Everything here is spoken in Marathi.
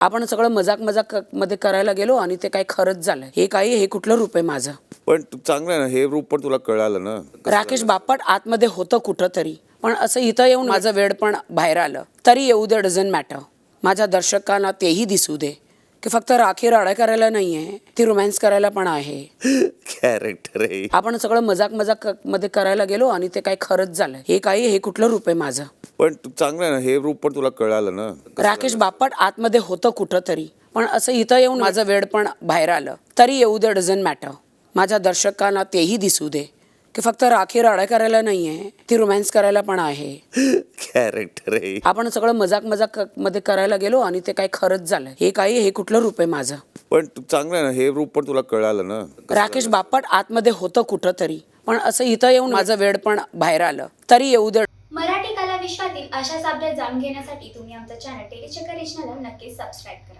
आपण सगळं मजाक मजाक मध्ये करायला गेलो आणि ते काय खरंच झालं. हे कुठलं रूप आहे माझं? पण चांगलं आहे ना, हे रूप पण तुला कळालं ना. राकेश बापट आतमध्ये होतं कुठं तरी, पण असं इथं येऊन माझं वेड पण बाहेर आलं तरी येऊ दे, डझंट मॅटर. माझ्या दर्शकांना तेही दिसू दे की फक्त राखी राडा करायला नाहीये, ती रोमॅन्स करायला पण आहे. कॅरेक्टर आहे. आपण सगळं मजाक मजाक मध्ये करायला गेलो आणि ते काय खरंच झालं. हे कुठलं रूप आहे माझं? पण चांगलं आहे ना, हे रूप पण तुला कळालं ना. राकेश बापट आतमध्ये होतं कुठं तरी, पण असं इथं येऊन माझं वेड पण बाहेर आलं तरी येऊ दे, डझंट मॅटर. माझ्या दर्शकांना तेही दिसू दे की फक्त राखी राडा करायला नाहीये, ती रोमॅन्स करायला पण आहे. कॅरेक्टर आहे. आपण सगळं मजाक मजाक मध्ये करायला गेलो आणि ते काय खरंच झालं. हे कुठलं रूप आहे माझं? पण चांगलं आहे ना, हे रूप पण तुला कळालं ना. राकेश बापट आतमध्ये होतं कुठं तरी, पण असं इथं येऊन माझं वेड पण बाहेर आलं तरी येऊ दे. मराठी कला विश्वातील अशाच अपडेट जाणून घेण्यासाठी तुम्ही आमचं चॅनल टेलीचक्कर रिजनला नक्कीच सबस्क्राईब करा.